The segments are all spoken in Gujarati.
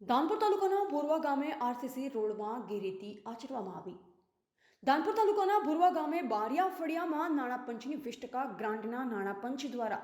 ધાનપુર તાલુકાના ભોરવા ગામે આરસીસી રોડમાં ગેરેતી આચરવામાં આવી। ધાનપુર તાલુકાના ભોરવા ગામે બારિયા ફળિયામાં નાણાં પંચની 20% ગ્રાન્ટના નાણાં પંચ દ્વારા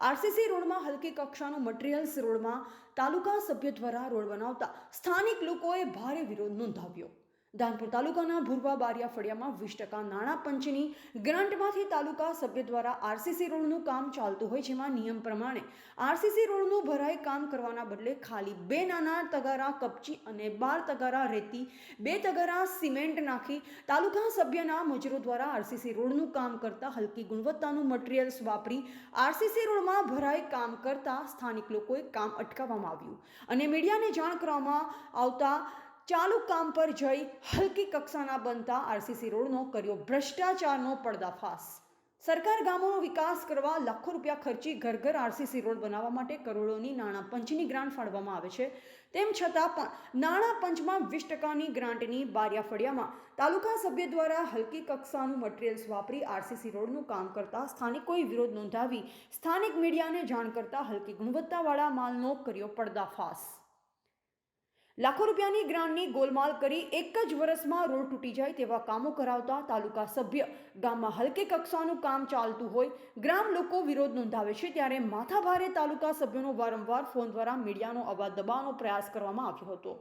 આરસીસી રોડમાં હલકી કક્ષાનું મટીરીયલ્સ રોડમાં તાલુકા સભ્ય દ્વારા રોડ બનાવતા સ્થાનિક લોકોએ ભારે વિરોધ નોંધાવ્યો। ધાનપુર તાલુકાના ભોરવા બારિયા ફળિયામાં 20% નાણાં પંચની ગ્રાન્ટમાંથી તાલુકા સભ્ય દ્વારા આરસીસી રોડનું કામ ચાલતું હોય, જેમાં નિયમ પ્રમાણે આરસીસી રોડનું ભરાઈ કામ કરવાના બદલે ખાલી 2 નાના તગારા કપચી અને 12 તગારા રેતી 2 તગારા સિમેન્ટ નાખી તાલુકા સભ્યના મજૂરો દ્વારા આરસીસી રોડનું કામ કરતા હલકી ગુણવત્તાનું મટીરીયલ્સ વાપરી આરસીસી રોડમાં ભરાઈ કામ કરતા સ્થાનિક લોકોએ કામ અટકાવવામાં આવ્યું અને મીડિયાને જાણ કરવામાં આવતા ચાલુ કામ પર જઈ હલકી કક્ષાના બનતા આરસીસી રોડનો કર્યો ભ્રષ્ટાચારનો પર્દાફાશ। સરકાર ગામોનો વિકાસ કરવા લાખો રૂપિયા ખર્ચી ઘર ઘર આરસીસી રોડ બનાવવા માટે કરોડોની નાણાં પંચની ગ્રાન્ટ ફાળવવામાં આવે છે, તેમ છતાં પણ નાણાં પંચમાં 20%ની ગ્રાન્ટની બારિયા ફળિયામાં તાલુકા સભ્ય દ્વારા હલકી કક્ષાનું મટીરીયલ્સ વાપરી આરસીસી રોડનું કામ કરતા સ્થાનિકોએ વિરોધ નોંધાવી સ્થાનિક મીડિયાને જાણ કરતા હલકી ગુણવત્તાવાળા માલનો કર્યો પર્દાફાશ। લાખો રૂપિયાની ગ્રાન્ટની ગોલમાલ કરી એક જ વર્ષમાં રોડ તૂટી જાય તેવા કામો કરાવતા તાલુકા સભ્ય ગામમાં હલકે કક્ષાનું કામ ચાલતું હોય ગ્રામ લોકો વિરોધ નોંધાવે છે, ત્યારે માથાભારે તાલુકા સભ્યોનો વારંવાર ફોન દ્વારા મીડિયાનો અવાજ દબાવવાનો પ્રયાસ કરવામાં આવ્યો હતો।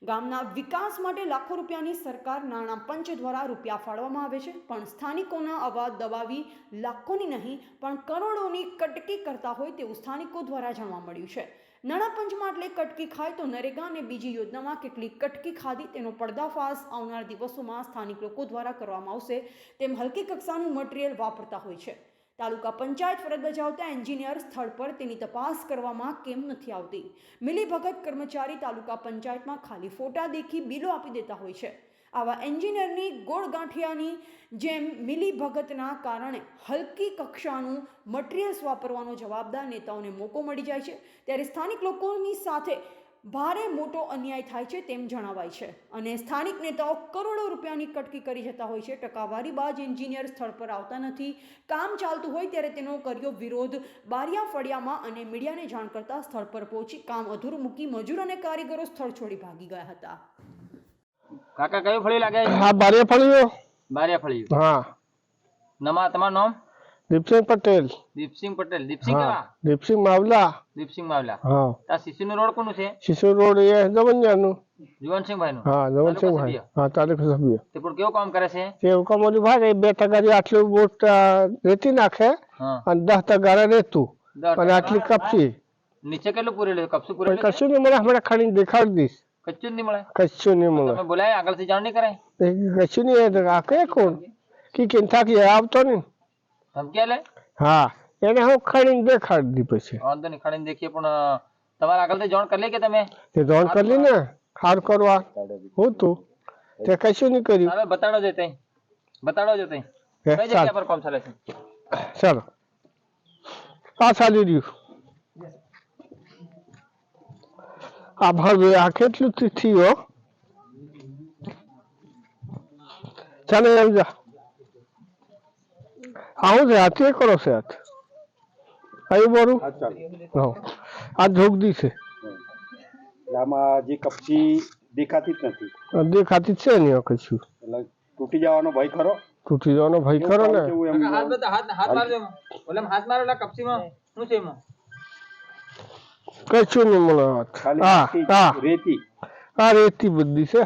ગામના વિકાસ માટે લાખો રૂપિયાની સરકાર નાણાં પંચ દ્વારા રૂપિયા ફાળવવામાં આવે છે, પણ સ્થાનિકોના અવાજ દબાવી લાખોની નહીં પણ કરોડોની કટકી કરતા હોય તેવું સ્થાનિકો દ્વારા જાણવા મળ્યું છે। નાણાં પંચમાં એટલે કટકી ખાય તો નરેગા અને બીજી યોજનામાં કેટલી કટકી ખાધી તેનો પર્દાફાશ આવનાર દિવસોમાં સ્થાનિક લોકો દ્વારા કરવામાં આવશે, તેમ હલકી કક્ષાનું મટીરીયલ વાપરતા હોય છે। તાલુકા પંચાયત ફરજ બજાવતા એન્જિનિયર સ્થળ પર તેની તપાસ કરવામાં કેમ નથી આવતી? મિલીભગત કર્મચારી તાલુકા પંચાયતમાં ખાલી ફોટા દેખી બિલો આપી દેતા હોય છે। આવા એન્જિનિયરની ગોળગાંઠિયાની જેમ મિલીભગતના કારણે હલકી કક્ષાનું મટીરીયલ્સ વાપરવાનો જવાબદાર નેતાઓને મોકો મળી જાય છે, ત્યારે સ્થાનિક લોકોની સાથે ભારે મોટો અન્યાય થાય છે તેમ જણાવાય છે અને સ્થાનિક નેતાઓ કરોડો રૂપિયાની કટકી કરી જતા હોય છે। ટકાવારી બાદ એન્જિનિયર સ્થળ પર આવતા નથી, કામ ચાલતું હોય ત્યારે તેનો કર્યો વિરોધ બારિયા ફળિયામાં અને મીડિયાને જાણ કરતા સ્થળ પર પહોંચી કામ અધૂરું મૂકી મજૂર અને કારીગરો સ્થળ છોડી ભાગી ગયા હતા। કાકા કયો ફળી લાગે? હા, બારિયા ફળીઓ। બારિયા ફળી। હા, નમા તમારું નામ? દીપસિંહ પટેલ। દીપસિંહ પટેલ। દીપસિંહ કેવા? દીપસિંહ માવલા। દીપસિંહ માવલા। હા, તા શિશુનો રોડ કોનું છે? શિશુ રોડ એ જવનિયાનું। જીવનસિંહભાઈ નું? હા, જવનસિંહભાઈ। હા, તાલુકા સભ્ય। તે પણ કેવું કામ કરે છે? તે કમોલી ભાઈ 2 તગારી આટલું બોટ રેતી નાખે અને 10 તગારા રેતું અને આટલી કપચી નીચે કેટલું પૂરેલું? કપસું પૂરેલું? કશું નહીં મળે, હમણાં ખાલી દેખાડી દઈશ। કચ્ચું નહીં મળે? કશું નહીં મળે। તમે બોલાય આગળથી જાણ નહીં કરાય? કશું નહીં આ કે કોણ કી થાકી આવતો નહીં ધમકી લે? હા, એને હું ખાલી દેખાડી દી પછી વાંધો નહીં, ખાડીને દેખીએ પણ તમારે આગળથી જાણ કરી લે કે તમે તે જાણ કરી ને હાર કરવા હું તું તે કશું નહીં કર્યું। હવે બતાડો જો તઈ, બતાડો જો તઈ કઈ જગ્યા પર કામ ચાલે છે? ચાલો આ ચાલી રહ્યું આ ભાવે આ કેટલું થયો ચાલે એમ જા આવું છે હાથે કરો છે હાથ આયું બોરું આ જોગદી છે આમાં જે કપચી દેખાતી જ નથી, દેખાતી છે નહીં કશું એટલે તૂટી જવાનો ભય ખરો? તૂટી જવાનો ભય ખરો ને? હાથ બતા, હાથ મારજો ઓલમ હાથ મારેલા કપસીમાં શું છે એમાં? કશું નહીં મળે હા, રેતી આ રેતી બધી છે।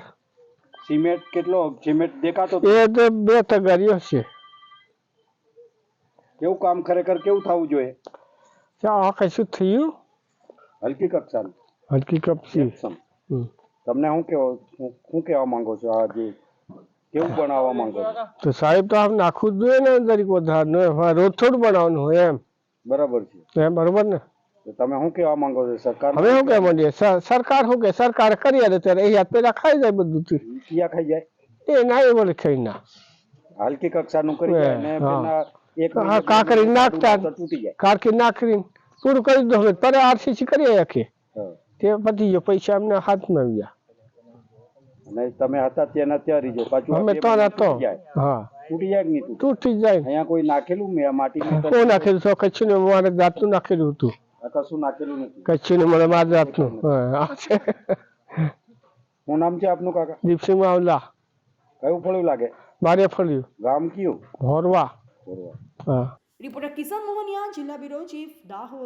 સિમેન્ટ કેટલો સિમેન્ટ દેખાતો? એ તો 2 તગારીઓ છે। કેવું કામ ખરેખર કેવું થવું જોઈએ? આ કશું થયું હલકી કક્ષાનું હલકી કપચી તમને શું કહેવા માંગો છો? આ જે કેવું બનાવવા માંગો છો? તો સાહેબ તો આપ નાખવું જ જોઈએ ને દરેક વધારે રોજ થોડું બનાવવાનું હોય એમ બરાબર છે એમ બરોબર ને? તો તમે શું કહેવા માંગો છો? સરકાર હવે શું કહેવા માંડીએ? સરકાર શું કે સરકાર કરી આલે ત્યારે એ હાથ પેલા ખાઈ જાય બધું ક્યાં ખાઈ જાય? એ ના એ બોલે ખાઈ ના હલકી કક્ષાનું કરી જાય ને પેલા એક કાકરી નાખતા તૂટી જાય, કાકરી નાખી પૂરું કરી દો હવે પર આરસીસી કરી રાખીએ તે પતી ગયો પૈસા અમને હાથમાં આવ્યા અને તમે હતા ત્યાં અત્યારે જો પાછું અમે તો હતો હા તૂટી જાય કે નહીં? તૂટી જાય। અહીંયા કોઈ નાખેલું માટી કોણ નાખેલું છે? કચ્છું ને મારે જાતનું નાખેલું હતું। કશું નાખેલું નથી? કચ્છું ને મને મારા જાતનું હા છે શું નામ છે આપનું કાકા? દીપસિંહ માવલા, કયું ફળું લાગે? બારે ફળ્યું, ગામ કયું? ભોરવા. બોરવા. હા. રિપોર્ટર કિશન મોહનિયા, જિલ્લા બ્યુરો ચીફ, દાહોદ.